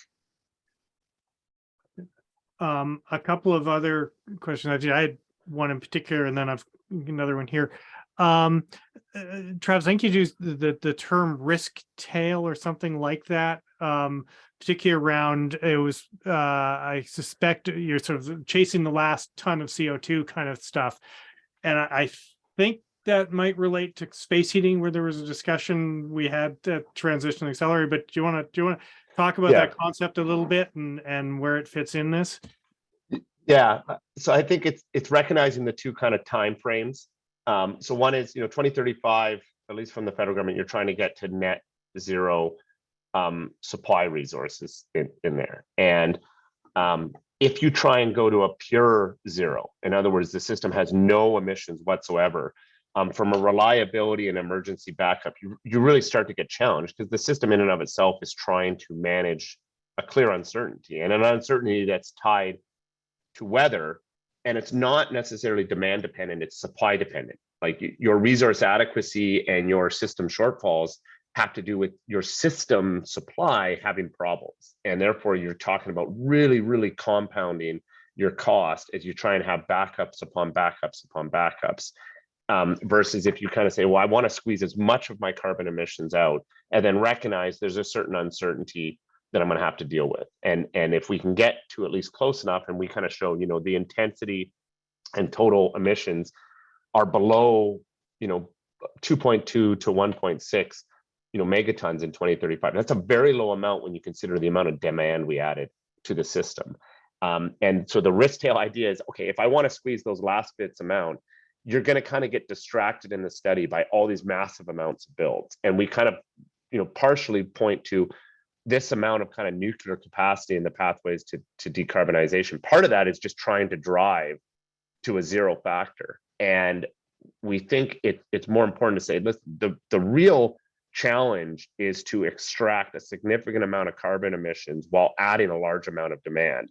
A couple of other questions. I had one in particular, and then I've another one here. Travis, I think you used the term risk tail or something like that, particularly around, it was, I suspect you're sort of chasing the last ton of CO2 kind of stuff. And I think that might relate to space heating, where there was a discussion we had at Transition Accelerator, but do you want to talk about that concept a little bit and where it fits in this? Yeah, so I think it's recognizing the two kind of time frames. So one is, 2035, at least from the federal government, you're trying to get to net zero supply resources in there. And if you try and go to a pure zero, in other words, the system has no emissions whatsoever, from a reliability and emergency backup, you really start to get challenged, because the system in and of itself is trying to manage a clear uncertainty, and an uncertainty that's tied to weather, and it's not necessarily demand dependent, it's supply dependent. Like your resource adequacy and your system shortfalls have to do with your system supply having problems, and therefore you're talking about really compounding your cost as you try and have backups upon backups upon backups, versus if you kind of say, well, I want to squeeze as much of my carbon emissions out, and then recognize there's a certain uncertainty that I'm going to have to deal with. And if we can get to at least close enough, and we kind of show, the intensity and total emissions are below, 2.2 to 1.6, megatons in 2035. That's a very low amount when you consider the amount of demand we added to the system. And so the risk tail idea is, okay, if I want to squeeze those last bits amount, you're going to kind of get distracted in the study by all these massive amounts of builds. And we kind of, partially point to this amount of kind of nuclear capacity in the pathways to decarbonization. Part of that is just trying to drive to a zero factor. And we think it's more important to say, listen, the real challenge is to extract a significant amount of carbon emissions while adding a large amount of demand.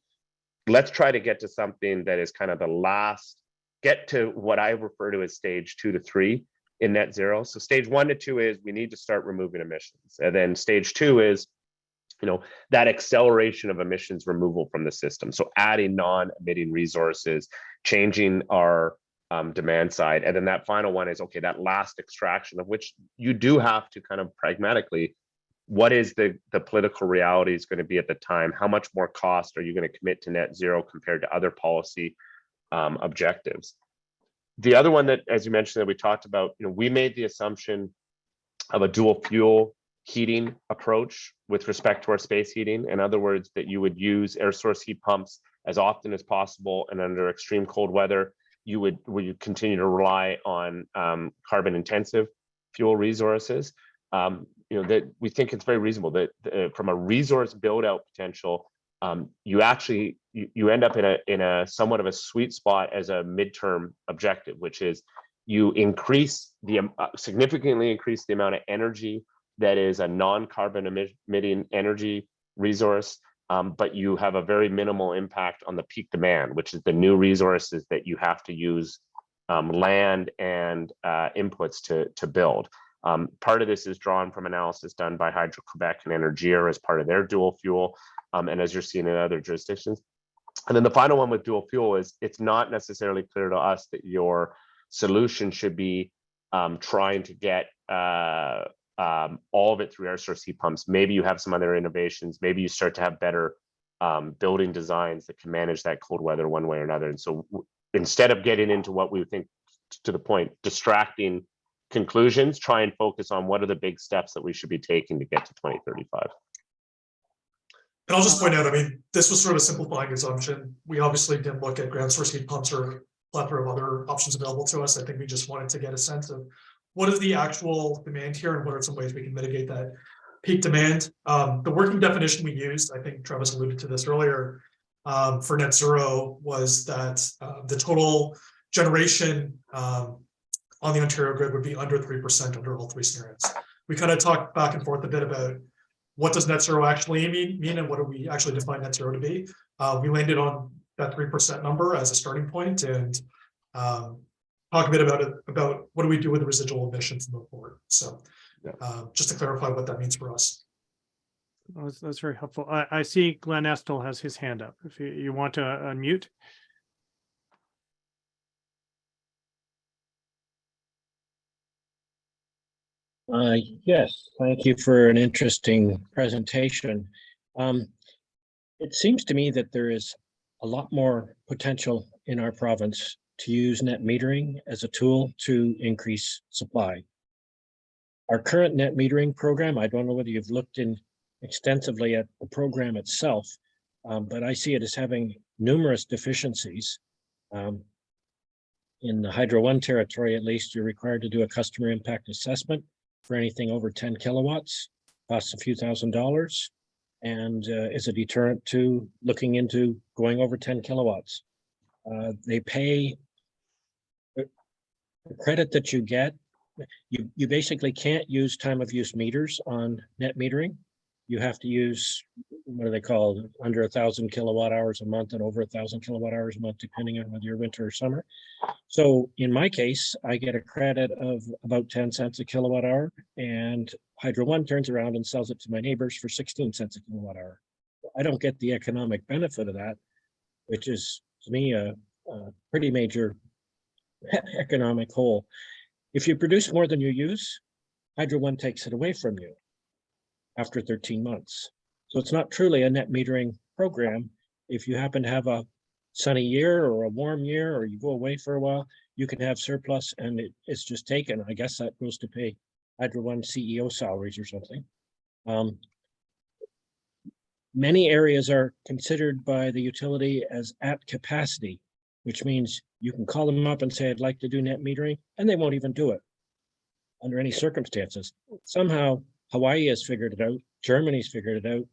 Let's try to get to something that is kind of the last, get to what I refer to as stage 2 to 3 in net zero. So stage 1 to 2 is we need to start removing emissions. And then stage 2 is, that acceleration of emissions removal from the system. So adding non-emitting resources, changing our demand side. And then that final one is, okay, that last extraction, of which you do have to kind of pragmatically, what is the political reality is going to be at the time? How much more cost are you going to commit to net zero compared to other policy objectives? The other one that, as you mentioned, that we talked about, we made the assumption of a dual fuel heating approach with respect to our space heating. In other words, that you would use air source heat pumps as often as possible, and under extreme cold weather, you would continue to rely on carbon intensive fuel resources. That we think it's very reasonable that from a resource build out potential, you actually you end up in a somewhat of a sweet spot as a midterm objective, which is you increase significantly increase the amount of energy that is a non-carbon emitting energy resource, but you have a very minimal impact on the peak demand, which is the new resources that you have to use land and inputs to build. Part of this is drawn from analysis done by Hydro-Quebec and Énergir as part of their dual fuel, and as you're seeing in other jurisdictions. And then the final one with dual fuel is it's not necessarily clear to us that your solution should be trying to get all of it through air source heat pumps. Maybe you have some other innovations. Maybe you start to have better building designs that can manage that cold weather one way or another. And so instead of getting into what we think, to the point, distracting conclusions, try and focus on what are the big steps that we should be taking to get to 2035. And I'll just point out, I mean, this was sort of a simplifying assumption. We obviously didn't look at ground source heat pumps or a plethora of other options available to us. I think we just wanted to get a sense of what is the actual demand here and what are some ways we can mitigate that peak demand. The working definition we used, I think Travis alluded to this earlier, for net zero was that the total generation on the Ontario grid would be under 3% under all three scenarios. We kind of talked back and forth a bit about what does net zero actually mean and what do we actually define net zero to be. We landed on that 3% number as a starting point and talk a bit about what do we do with the residual emissions and move forward. So just to clarify what that means for us. That's very helpful. I see Glenn Estel has his hand up. If you want to unmute. Yes, thank you for an interesting presentation. It seems to me that there is a lot more potential in our province to use net metering as a tool to increase supply. Our current net metering program, I don't know whether you've looked in extensively at the program itself, but I see it as having numerous deficiencies. In the Hydro One territory, at least, you're required to do a customer impact assessment for anything over 10 kilowatts, costs a few $1,000s, and is a deterrent to looking into going over 10 kilowatts. They pay the credit that you get. You basically can't use time of use meters on net metering. You have to use, what do they call, under 1,000 kilowatt hours a month and over 1,000 kilowatt hours a month, depending on whether you're winter or summer. So in my case, I get a credit of about 10 cents a kilowatt hour, and Hydro One turns around and sells it to my neighbors for 16 cents a kilowatt hour. I don't get the economic benefit of that, which is, to me, a pretty major economic hole. If you produce more than you use, Hydro One takes it away from you after 13 months. So it's not truly a net metering program. If you happen to have a sunny year or a warm year, or you go away for a while, you can have surplus and it's just taken. I guess that goes to pay Hydro One CEO salaries or something. Many areas are considered by the utility as at capacity, which means you can call them up and say, I'd like to do net metering, and they won't even do it under any circumstances. Somehow Hawaii has figured it out, Germany's figured it out,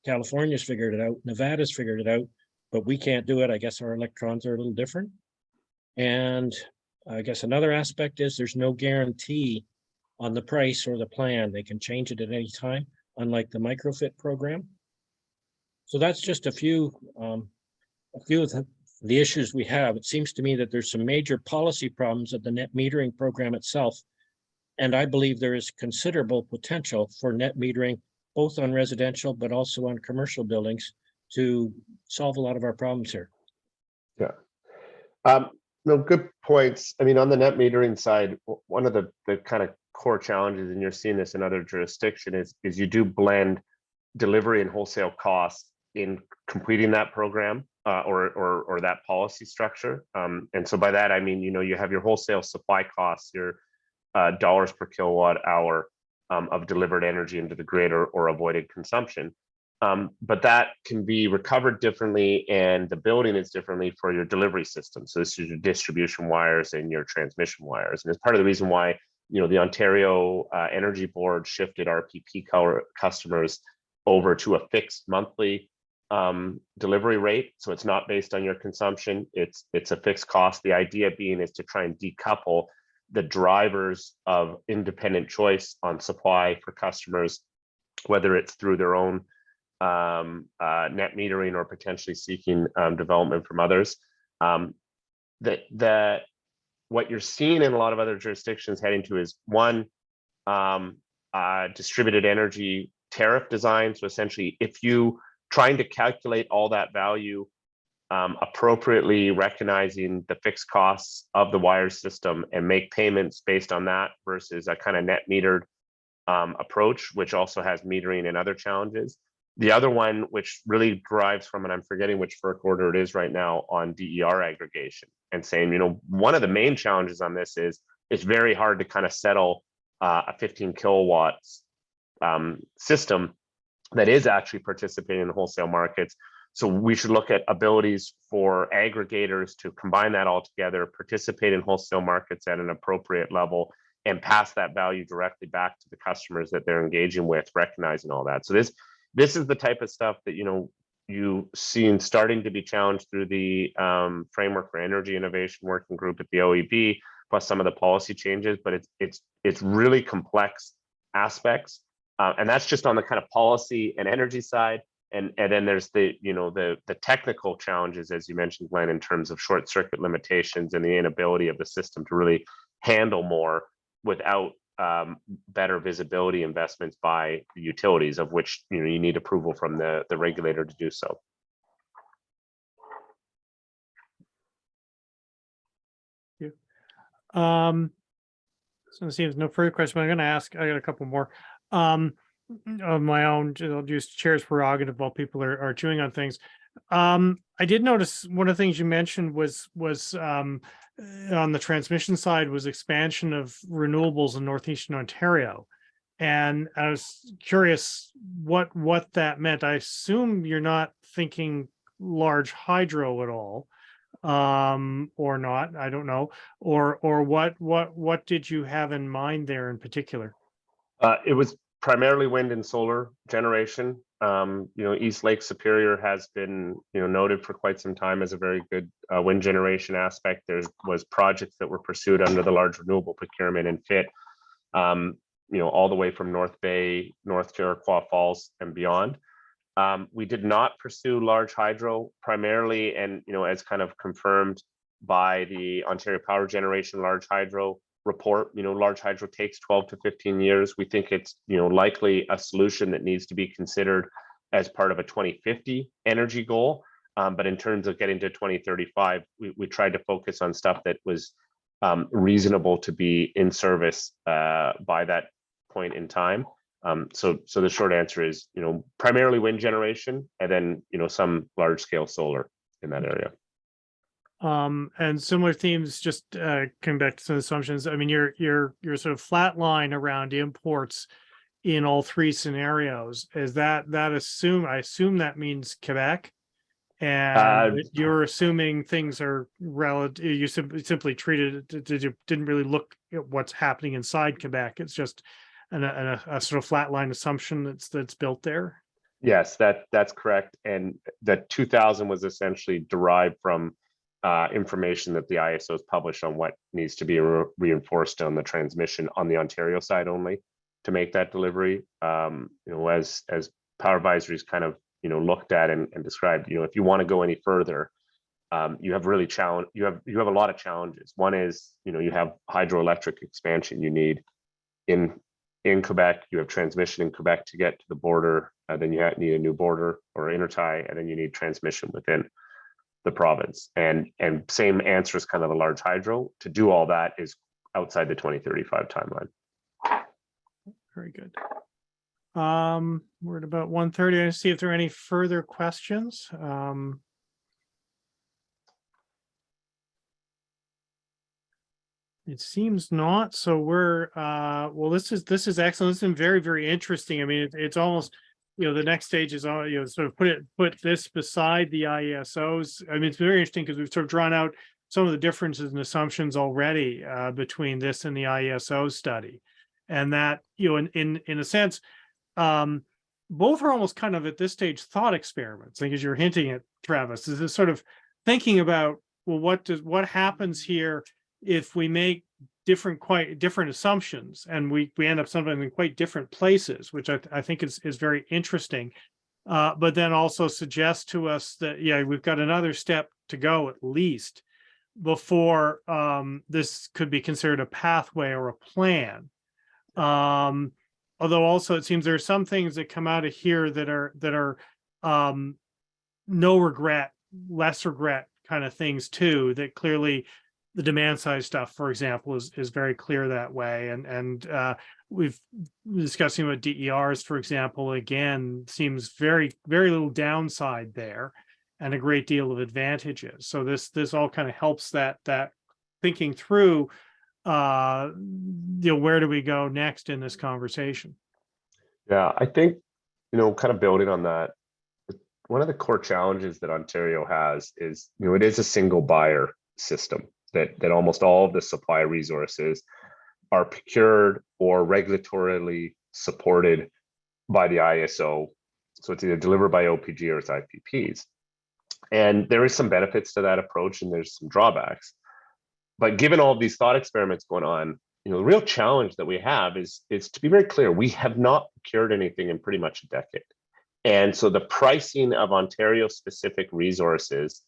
California's figured it out, Nevada's figured it out, but we can't do it. I guess our electrons are a little different. And I guess another aspect is there's no guarantee on the price or the plan. They can change it at any time, unlike the microfit program. So that's just a few of the issues we have. It seems to me that there's some major policy problems at the net metering program itself. And I believe there is considerable potential for net metering, both on residential, but also on commercial buildings, to solve a lot of our problems here. Yeah. No, good points. I mean, on the net metering side, one of the kind of core challenges, and you're seeing this in other jurisdictions, is you do blend delivery and wholesale costs in completing that program or that policy structure. And so by that, I mean, you have your wholesale supply costs, your dollars per kilowatt hour of delivered energy into the grid or avoided consumption. But that can be recovered differently, and the building is differently for your delivery system. So this is your distribution wires and your transmission wires. And it's part of the reason why, the Ontario Energy Board shifted RPP customers over to a fixed monthly delivery rate. So it's not based on your consumption. It's a fixed cost. The idea being is to try and decouple the drivers of independent choice on supply for customers, whether it's through their own net metering or potentially seeking development from others. What you're seeing in a lot of other jurisdictions heading to is one, distributed energy tariff design. So essentially, if you trying to calculate all that value appropriately, recognizing the fixed costs of the wire system and make payments based on that versus a kind of net metered approach, which also has metering and other challenges. The other one, which really derives from, and I'm forgetting which FERC order it is right now, on DER aggregation, and saying, you know, one of the main challenges on this is it's very hard to kind of settle a 15 kilowatts system that is actually participating in the wholesale markets. So we should look at abilities for aggregators to combine that all together, participate in wholesale markets at an appropriate level, and pass that value directly back to the customers that they're engaging with, recognizing all that. So this is the type of stuff that, you know, you seen starting to be challenged through the Framework for Energy Innovation Working Group at the OEB, plus some of the policy changes, but it's really complex aspects. And that's just on the kind of policy and energy side. And then there's the, you know, the technical challenges, as you mentioned, Glenn, in terms of short circuit limitations and the inability of the system to really handle more without better visibility investments by the utilities, of which, you know, you need approval from the regulator to do so. So it seems no further question, but I'm going to ask, I got a couple more of my own. I'll use chair's prerogative while people are chewing on things. I did notice one of the things you mentioned was on the transmission side was expansion of renewables in Northeastern Ontario. And I was curious what that meant. I assume you're not thinking large hydro at all, or not, I don't know. Or what did you have in mind there in particular? It was primarily wind and solar generation. You know, East Lake Superior has been, you know, noted for quite some time as a very good wind generation aspect. There was projects that were pursued under the large renewable procurement and FIT, you know, all the way from North Bay, North Iroquois Falls and beyond. We did not pursue large hydro primarily, and, you know, as kind of confirmed by the Ontario Power Generation Large Hydro report, you know, large hydro takes 12 to 15 years. We think it's, you know, likely a solution that needs to be considered as part of a 2050 energy goal. But in terms of getting to 2035, we tried to focus on stuff that was reasonable to be in service by that point in time. So the short answer is, you know, primarily wind generation, and then, you know, some large scale solar in that area. And similar themes, just coming back to some assumptions. I mean, you're sort of flat line around imports in all three scenarios. Is that I assume that means Quebec, and you're assuming things are relative. You simply treated it. You didn't really look at what's happening inside Quebec. It's just a sort of flatline assumption that's built there. Yes, that's correct. And the 2000 was essentially derived from information that the ISO has published on what needs to be reinforced on the transmission on the Ontario side only to make that delivery. You know, as Power Advisory's kind of, you know, looked at and described, you know, if you want to go any further, you have really you have a lot of challenges. One is, you know, you have hydroelectric expansion you need in Quebec. You have transmission in Quebec to get to the border, then you need a new border or intertie, and then you need transmission within the province. And same answer is kind of a large hydro. To do all that is outside the 2035 timeline. Very good. We're at about 1:30. I see if there are any further questions. It seems not. So we're well, this is excellent. This has been very, very interesting. I mean, it's almost, you know, the next stage is, you know, sort of put this beside the IESOs. I mean, it's very interesting because we've sort of drawn out some of the differences and assumptions already between this and the IESO study, and that, you know, in a sense, both are almost kind of at this stage thought experiments. I think, as you're hinting at, Travis, is this sort of thinking about, well, what happens here if we make quite different assumptions, and we end up sometimes in quite different places, which I think is very interesting. But then also suggests to us that, yeah, we've got another step to go at least before this could be considered a pathway or a plan. Although also it seems there are some things that come out of here that are no regret, less regret kind of things too, that clearly the demand side stuff, for example, is very clear that way. And we've discussing about DERs, for example, again, seems very little downside there and a great deal of advantages. So this all kind of helps that thinking through, where do we go next in this conversation? Yeah, I think, kind of building on that, one of the core challenges that Ontario has is, it is a single buyer system that almost all of the supply resources are procured or regulatorily supported by the ISO. So it's either delivered by OPG or it's IPPs. And there is some benefits to that approach and there's some drawbacks. But given all of these thought experiments going on, the real challenge that we have is to be very clear, we have not procured anything in pretty much a decade. And so the pricing of Ontario specific resources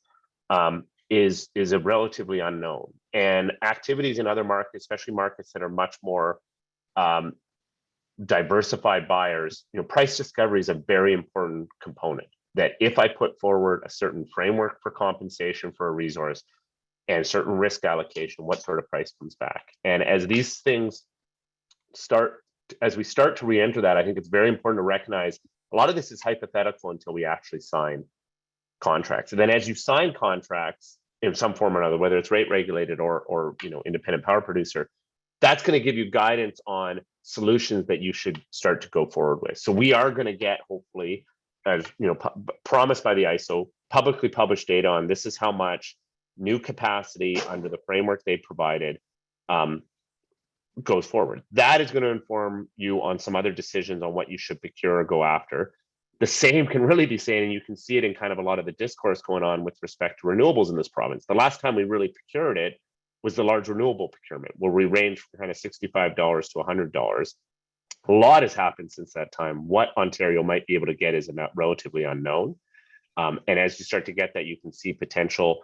is a relatively unknown, and activities in other markets, especially markets that are much more diversified buyers, price discovery is a very important component. That if I put forward a certain framework for compensation for a resource and certain risk allocation, what sort of price comes back? And as these things as we start to re-enter that, I think it's very important to recognize a lot of this is hypothetical until we actually sign contracts. And then as you sign contracts in some form or another, whether it's rate regulated or independent power producer, that's going to give you guidance on solutions that you should start to go forward with. So we are going to get, hopefully, as promised by the ISO, publicly published data on this is how much new capacity under the framework they provided goes forward. That is going to inform you on some other decisions on what you should procure or go after. The same can really be saying, and you can see it in kind of a lot of the discourse going on with respect to renewables in this province. The last time we really procured it was the large renewable procurement, where we ranged from kind of $65 to $100. A lot has happened since that time. What Ontario might be able to get is relatively unknown. And as you start to get that, you can see potential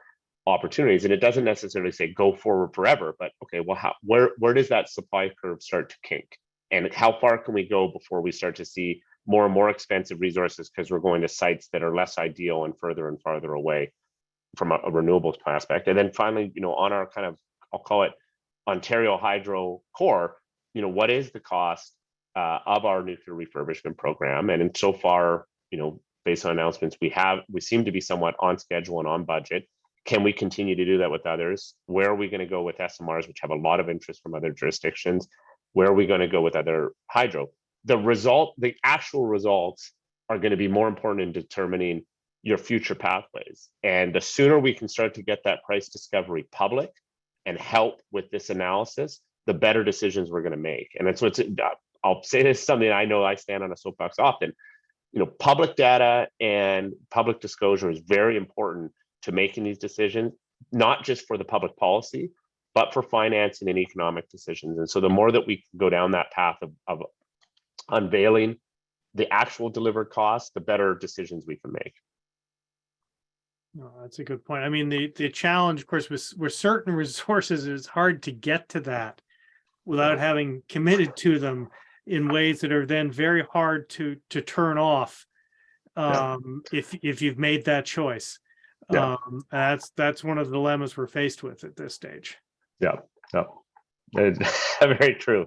opportunities. And it doesn't necessarily say go forward forever, but okay, well, where does that supply curve start to kink? And how far can we go before we start to see more and more expensive resources because we're going to sites that are less ideal and farther away from a renewables aspect? And then finally, on our kind of, I'll call it Ontario Hydro core, what is the cost of our nuclear refurbishment program? And so far, based on announcements we seem to be somewhat on schedule and on budget. Can we continue to do that with others? Where are we going to go with SMRs, which have a lot of interest from other jurisdictions? Where are we going to go with other hydro? The actual results are going to be more important in determining your future pathways. And the sooner we can start to get that price discovery public and help with this analysis, the better decisions we're going to make. And that's what's, I'll say this, something I know I stand on a soapbox often. Public data and public disclosure is very important to making these decisions, not just for the public policy, but for financing and economic decisions. And so the more that we can go down that path of unveiling the actual delivered costs, the better decisions we can make. No, that's a good point. I mean, the challenge, of course, with certain resources, it's hard to get to that without having committed to them in ways that are then very hard to turn off if you've made that choice. That's one of the dilemmas we're faced with at this stage. It's very true.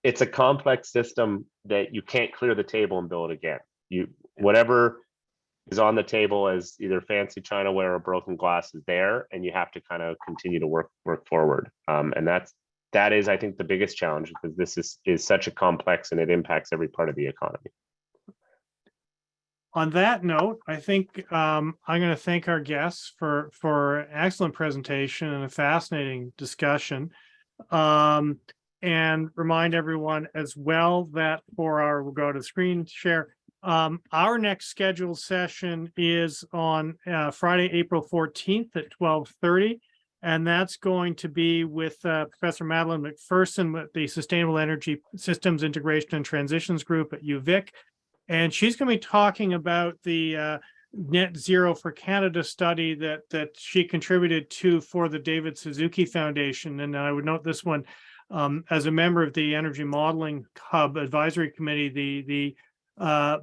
It's a complex system that you can't clear the table and build again. Whatever is on the table as either fancy chinaware or broken glass is there, and you have to kind of continue to work forward. And that is, I think, the biggest challenge, because this is such a complex and it impacts every part of the economy. On that note, I think I'm going to thank our guests for an excellent presentation and a fascinating discussion. And remind everyone as well that we'll go to the screen share. Our next scheduled session is on Friday, April 14th at 12:30. And that's going to be with Professor Madeline McPherson with the Sustainable Energy Systems Integration and Transitions Group at UVic. And she's going to be talking about the Net Zero for Canada study that she contributed to for the David Suzuki Foundation. And I would note this one, as a member of the Energy Modeling Hub Advisory Committee, the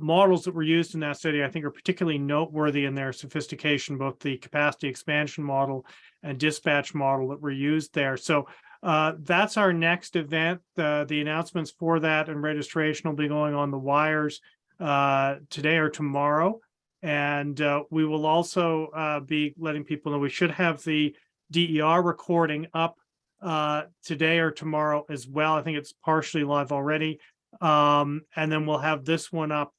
models that were used in that study, I think, are particularly noteworthy in their sophistication, both the capacity expansion model and dispatch model that were used there. So that's our next event. The announcements for that and registration will be going on the wires today or tomorrow. And we will also be letting people know we should have the DER recording up today or tomorrow as well. I think it's partially live already. And then we'll have this one up,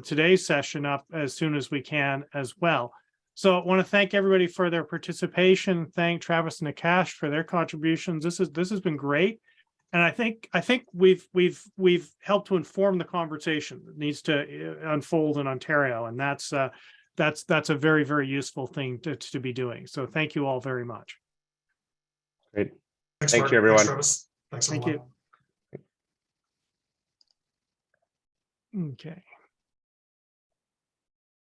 today's session up as soon as we can as well. So I want to thank everybody for their participation. Thank Travis and Aakash for their contributions. This has been great. And I think we've helped to inform the conversation that needs to unfold in Ontario. And that's a very, very useful thing to be doing. So thank you all very much. Great. Thanks, Thank Mark. you, everyone. Thanks, Travis. Thanks, Thank everyone. you. Okay.